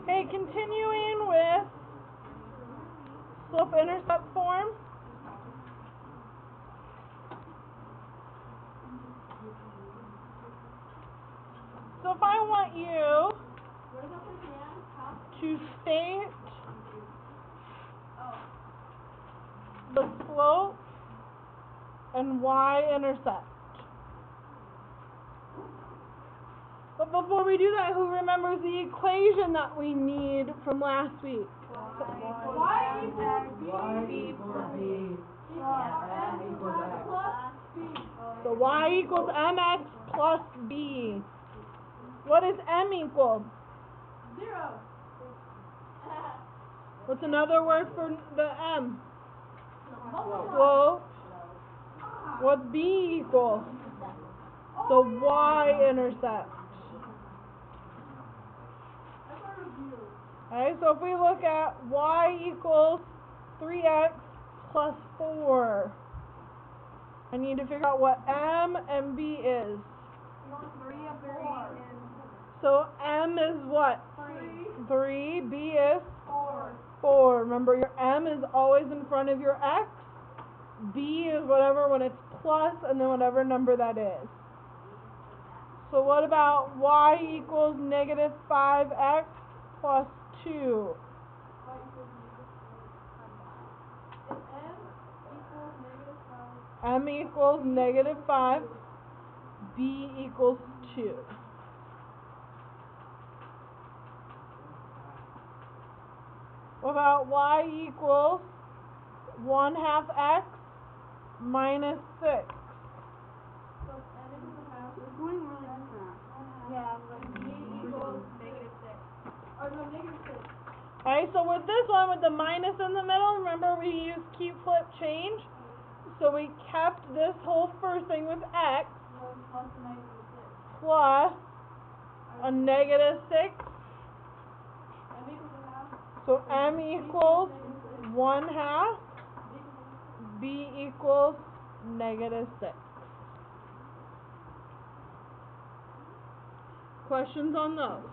Okay, continuing with slope-intercept form. So if I want you to state the slope and y-intercept. But before we do that, who remembers the equation that we need from last week? Y equals B So y equals mx plus b. What does m equal? 0. What's another word for the m? Slope. What's b equal? The y-intercept. Okay, so if we look at y equals 3x plus 4, I need to figure out what m and b is. So m is what? 3. B is 4. Remember, your m is always in front of your x. B is whatever when it's plus, and then whatever number that is. So what about y equals negative 5x plus 2? M equals negative 5. B equals 2. What about y equals 1/2 x minus 6? Alright, so with this one, with the minus in the middle, remember we used keep, flip, change? So we kept this whole first thing with x plus a negative 6. So m equals 1/2. B equals negative 6. Questions on those?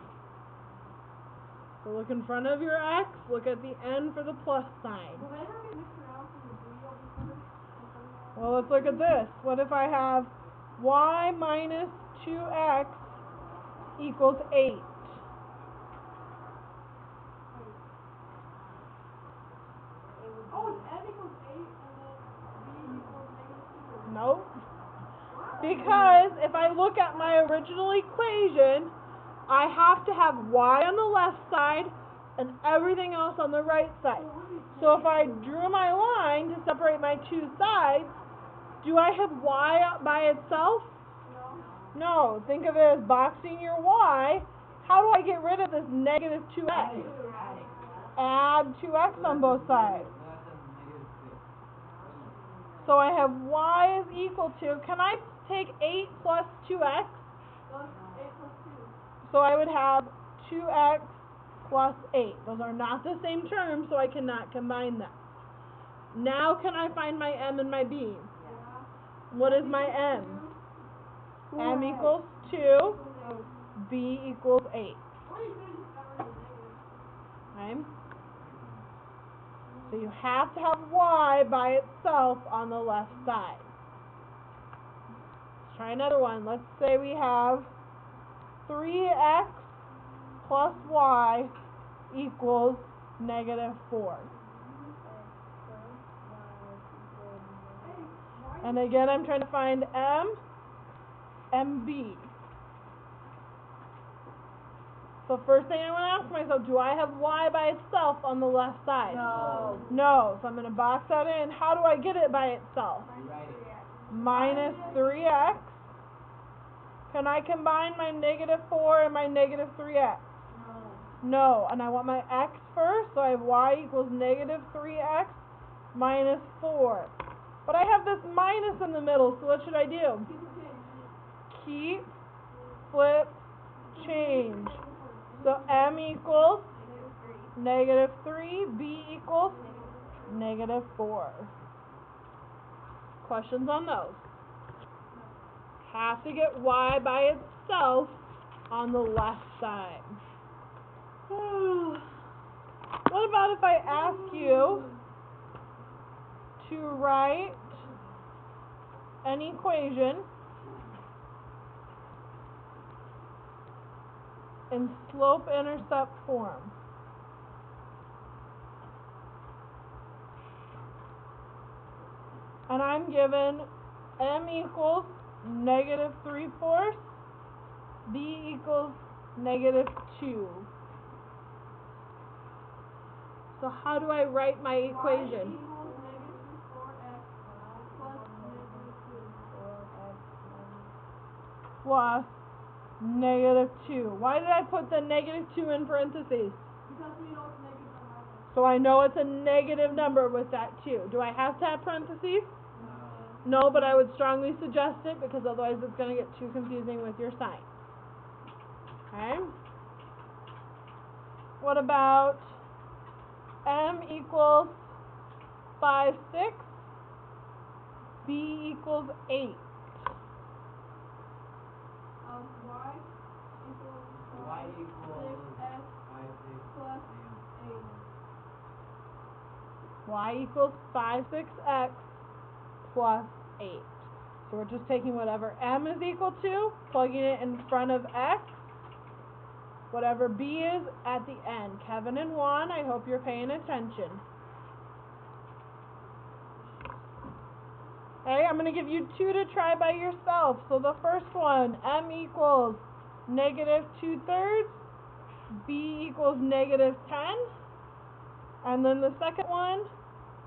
So look in front of your x, look at the n for the plus sign. Well, let's look at this. What if I have y minus 2x equals 8? Nope. Because if I look at my original equation, I have to have y on the left side and everything else on the right side. So if I drew my line to separate my two sides, do I have y by itself? No. Think of it as boxing your y. How do I get rid of this negative 2x? Add 2x on both sides. So I have y is equal to, can I take 8 plus 2x? So I would have 2x plus 8. Those are not the same terms, so I cannot combine them. Now can I find my m and my b? What is my m? M equals 2. B equals 8. Okay? So you have to have y by itself on the left side. Let's try another one. Let's say we have 3x plus y equals negative 4. And again, I'm trying to find m and b. So first thing I want to ask myself, do I have y by itself on the left side? No. No. So I'm going to box that in. How do I get it by itself? Minus 3x. Can I combine my negative 4 and my negative 3x? No. And I want my x first, so I have y equals negative 3x minus 4. But I have this minus in the middle, so what should I do? Keep, flip, change. So m equals negative 3, b equals negative 4. Questions on those? Have to get y by itself on the left side. about if I ask you to write an equation in slope-intercept form? And I'm given m equals -3/4, b equals -2. So how do I write my equation? Plus -2. Why did I put the -2 in parentheses? Because we know it's negative or minus. So I know it's a negative number with that 2. Do I have to have parentheses? No, but I would strongly suggest it because otherwise it's going to get too confusing with your sign. Okay? What about m equals 5/6, b equals 8? Y equals 6x plus 8. Y equals 5/6x plus 8. So we're just taking whatever m is equal to, plugging it in front of x, whatever b is at the end. Kevin and Juan, I hope you're paying attention. Okay, I'm going to give you 2 to try by yourself. So the first one, m equals -2/3, b equals -10. And then the second one,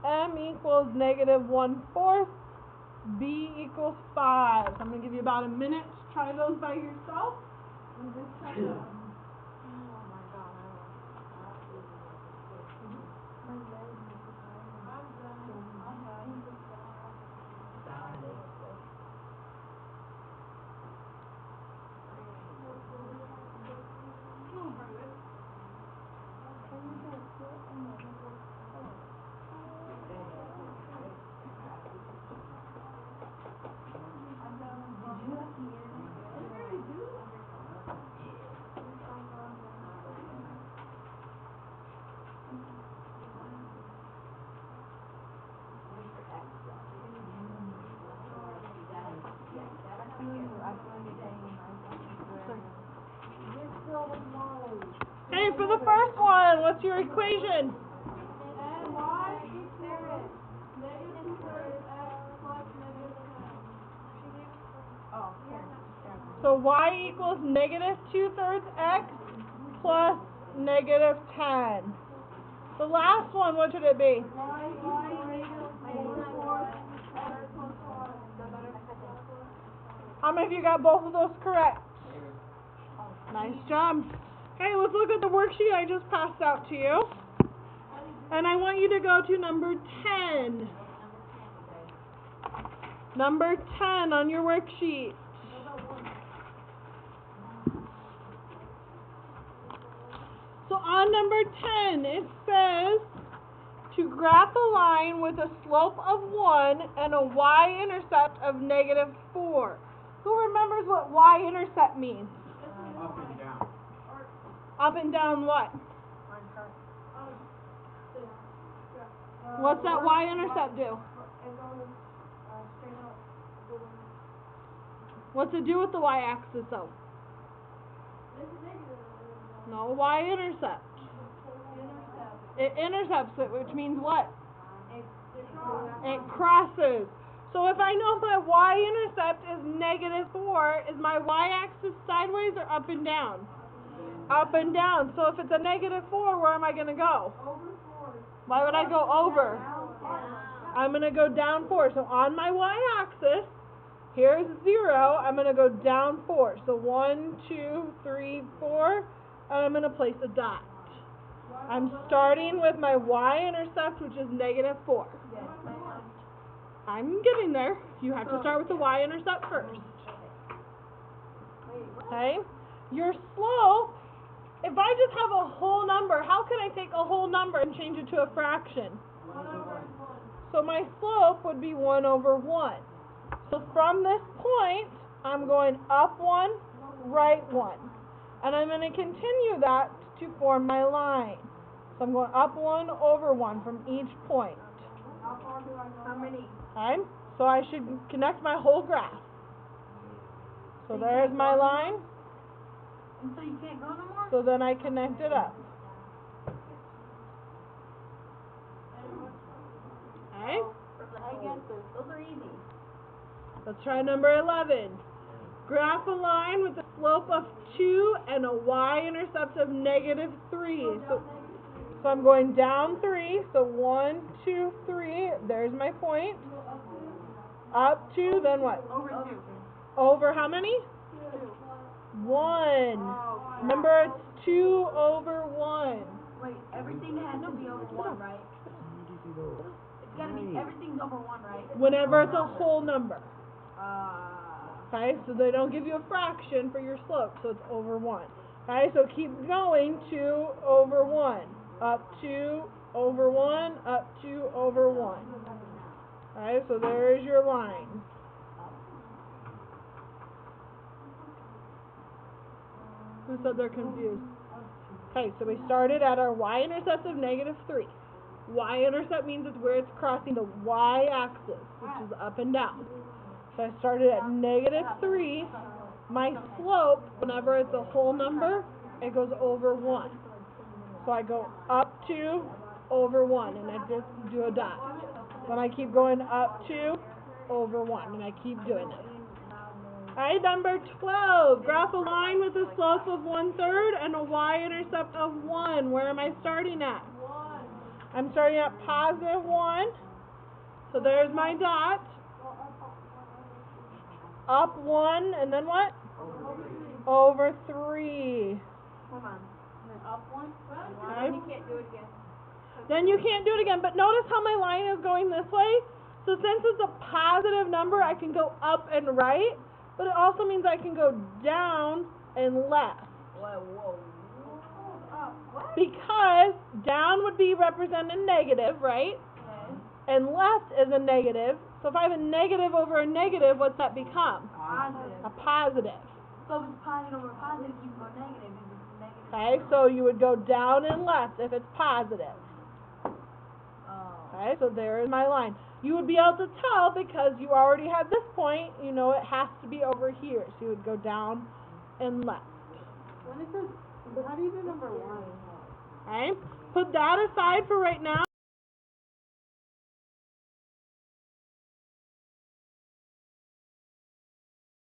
m equals -1/4, b equals 5. So I'm going to give you about a minute to try those by yourself. And just check it out. Okay, for the first one, what's your equation? Y equals -2/3x plus -10. So y equals -2/3 x plus -10. The last one, what should it be? Y equals -1/4 x plus 5. How many of you got both of those correct? Nice job. Okay, let's look at the worksheet I just passed out to you. And I want you to go to number 10. Number 10 on your worksheet. So on number 10, it says to graph a line with a slope of 1 and a y-intercept of -4. Who remembers what y-intercept means? Up and down. Up and down what? What's that y-intercept do? What's it do with the y-axis though? No, y-intercept. It intercepts it, which means what? It crosses. So if I know my y-intercept is -4, is my y-axis sideways or up and down? Up and down. So if it's a -4, where am I going to go? Why would I go over? I'm going to go down 4. So on my y-axis, here's 0. I'm going to go down 4. So 1, 2, 3, 4. And I'm going to place a dot. I'm starting with my y-intercept, which is -4. I'm getting there. You have to start with the y-intercept first. Okay? Your slope, if I just have a whole number, how can I take a whole number and change it to a fraction? So my slope would be 1/1. So from this point, I'm going up 1, right 1. And I'm going to continue that to form my line. So I'm going up 1 over 1 from each point. How far do I go? How many? Okay? So I should connect my whole graph. So there's my line. And so you can't go no more? So then I connect it up. Okay? I get this. Those are easy. Let's try number 11. Graph a line with a slope of 2 and a y-intercept of -3. So I'm going down 3. So 1, 2, 3. There's my point. Up 2, then what? Over 2. Over how many? 2. 1. Remember, it's 2 over 1. Wait, everything has to be over 1, right? It's gotta be, everything's over 1, right? Whenever it's a whole number. Uh, Okay, so they don't give you a fraction for your slope, so it's over 1. Okay, so keep going, 2 over 1. Up 2 over 1, up 2 over 1. Okay, so there's your line. Who said they're confused? Okay, so we started at our y-intercept of -3. Y-intercept means it's where it's crossing the y-axis, which is up and down. So I started at -3. My slope, whenever it's a whole number, it goes over 1. So I go up 2 over 1, and I just do a dot. Then I keep going up 2 over 1, and I keep doing it. Alright, number 12. Graph a line with a slope of 1/3 and a y-intercept of 1. Where am I starting at? 1. I'm starting at +1. So there's my dot. Up 1, and then what? Over 3. Hold on. And then up 1? Okay. You can't do it again. Then you can't do it again. But notice how my line is going this way. So since it's a positive number, I can go up and right. But it also means I can go down and left. Whoa. What? Because down would be representing negative, right? Yes. And left is a negative. So if I have a negative over a negative, what's that become? Positive. A positive. So if it's positive over positive, you can go negative. If it's negative. Okay, so you would go down and left if it's positive. Oh. Okay, so there is my line. You would be able to tell because you already had this point, you know it has to be over here. So you would go down and left. When it says, how do you do number 1? Okay, put that aside for right now.